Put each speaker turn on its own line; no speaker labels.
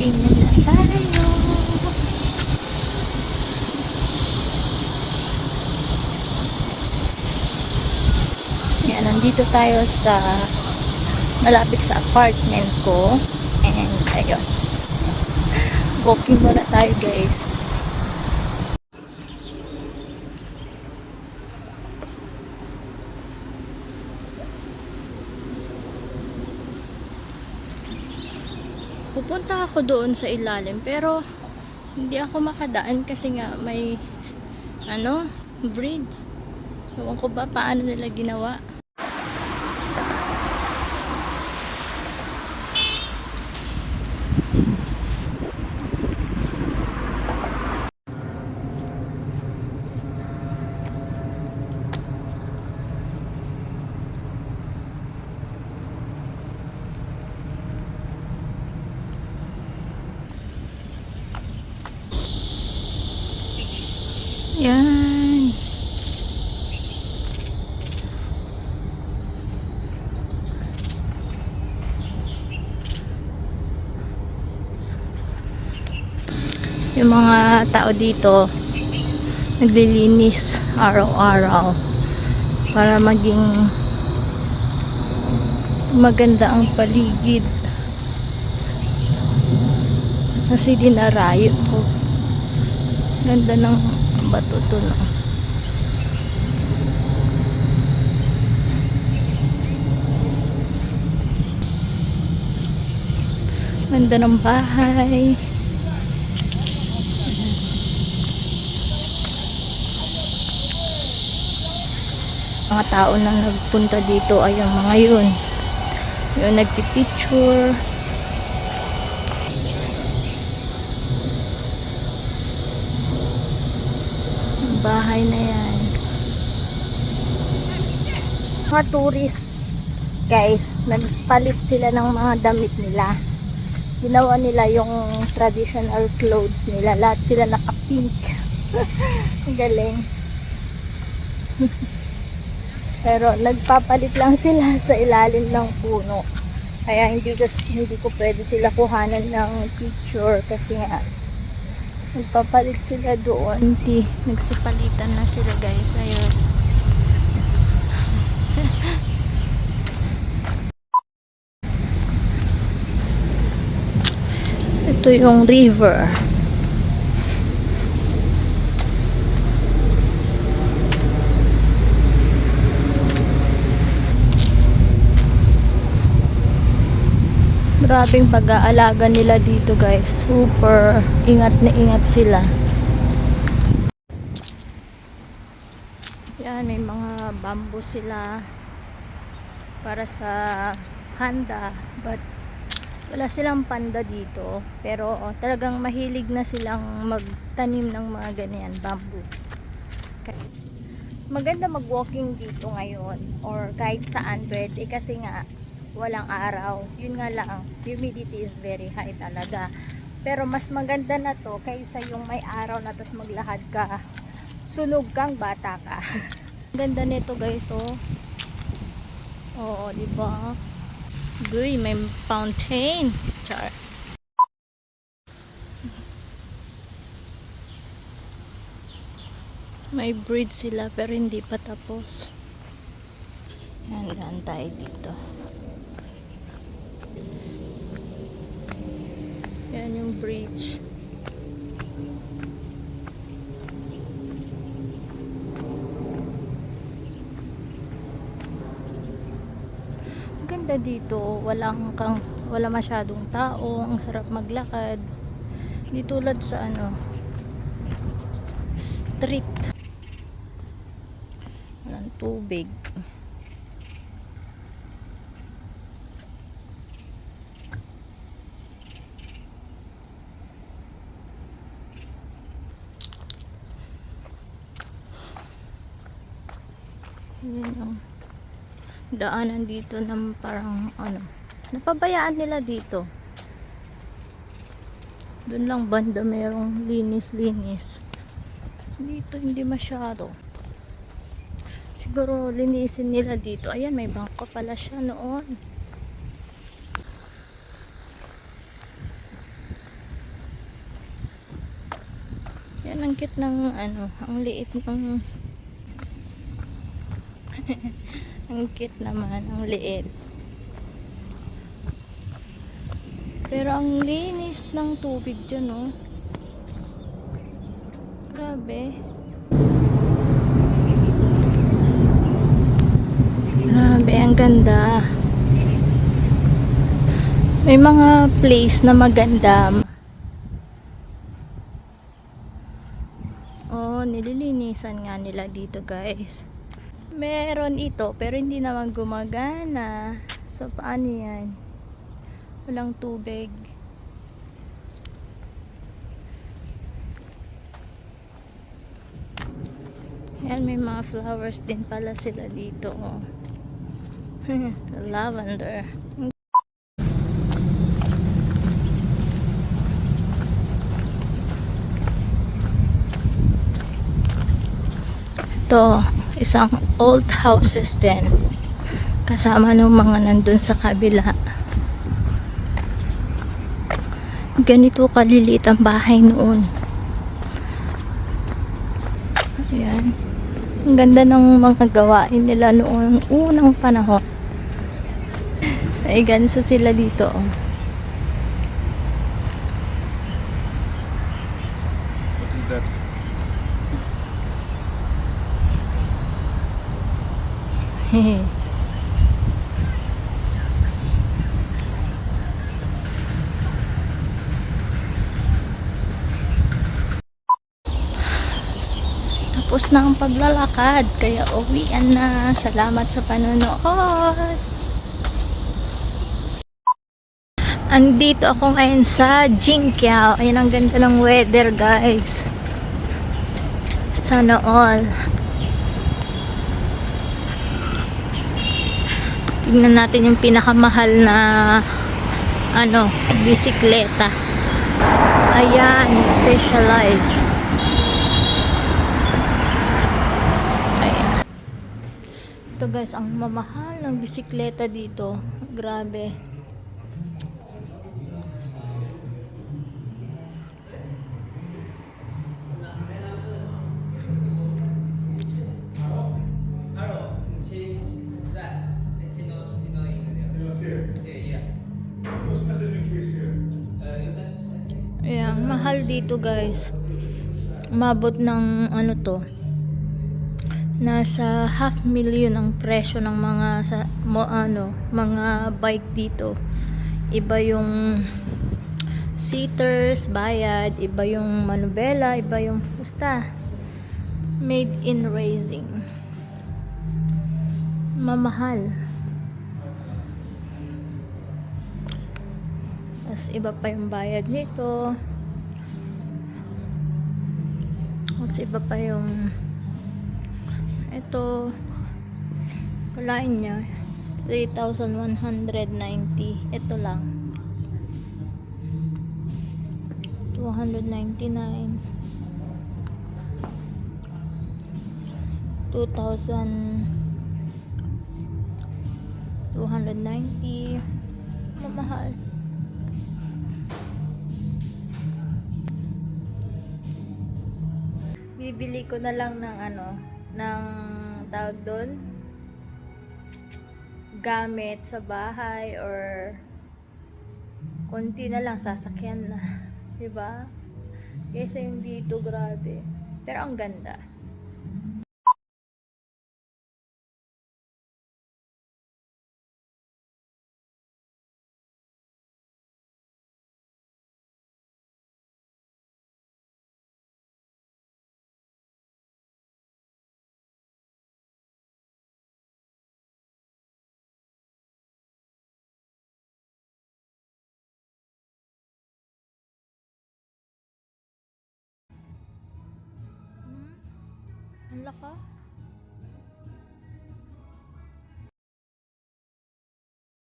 Kainin na tayo. Yan, nandito tayo sa malapit sa apartment ko. And ayun. Walking muna tayo, guys. Pupunta ako doon sa ilalim pero hindi ako makadaan kasi nga may bridge. Ewan ko ba paano nila ginawa. Yan. Yung mga tao dito naglilinis araw-araw para maging maganda ang paligid. Kasi dinarayo ko. Ganda ng bato to, no? Ganda ng bahay. Mga tao na nagpunta dito ay yung mga yun. Yung nagpipicture. Bahay na yan. Mga tourist, guys, nagpalit sila ng mga damit nila. Ginawa nila yung traditional clothes nila. Lahat sila naka-pink. Galing. Pero nagpapalit lang sila sa ilalim ng puno. Kaya hindi ko pwede sila kuhanan ng picture kasi nga nagpapalit sila doon. Nagsipalitan na sila, guys. Ayun. Ito yung river. Grabing pag-aalaga nila dito, guys. Super ingat na ingat sila. Yan, may mga bamboo sila para sa panda. But wala silang panda dito. Pero talagang mahilig na silang magtanim ng mga ganyan, bamboo. Maganda mag-walking dito ngayon or kahit saan pwede kasi nga walang araw. Yun nga lang, humidity is very high talaga. Pero mas maganda na to kaysa yung may araw na tapos maglakad ka. Sunog kang bata ka. Ganda nito, guys, oh. Oo, diba? Guy, may fountain. Char. May bridge sila pero hindi pa tapos. Yan, daan tayo dito. Yan yung bridge. Ganda dito, wala masyadong tao, ang sarap maglakad. Di tulad sa street. Walang tubig. Yan ang daanan dito ng parang napabayaan nila dito. Doon lang banda merong linis-linis. Dito hindi masyado. Siguro linisin nila dito. Ayan, may bangko pala siya noon. Ang cute ng ano, ang liit ng ang cute naman, ang liit. Pero ang linis ng tubig dyan, oh. Grabe. Grabe, ang ganda. May mga place na maganda. Oh, nililinisan nga nila dito, guys. Meron ito, pero hindi naman gumagana. So, paano yan? Walang tubig. Yan, may mga flowers din pala sila dito, oh. Lavender. Ito, isang old houses din. Kasama ng mga nandun sa kabila. Ganito kaliliit ang bahay noon. Ayan. Ang ganda ng mga gawain nila noong unang panahon. Ay, ganso sila dito, oh.
What is that?
Hehe. Tapos na ang paglalakad, kaya uwian na. Salamat sa panonood. Andito ako ngayon sa Jinkiao. Ayan, ang ganda ng weather, guys. Sana all. Tingnan natin yung pinakamahal na ano, bisikleta. Ayan, Specialized. Ayan. Ito, guys, ang mamahal ng bisikleta dito. Grabe. Ayan, mahal dito, guys. Umabot ng ano to, nasa 500,000 ang presyo ng mga mga bike dito. Iba yung seaters, bayad, iba yung manubela, iba yung basta made in racing. Mamahal. Tapos iba pa yung bayad nito. Tapos iba pa yung ito. Kalain niya 3,190. Ito lang 299, 2,290. Mamahal. Bibili ko na lang ng ano, ng tawag doon, gamit sa bahay, or konti na lang sasakyan na, diba? Kaysa yung dito, grabe. Pero ang ganda. Ang laka.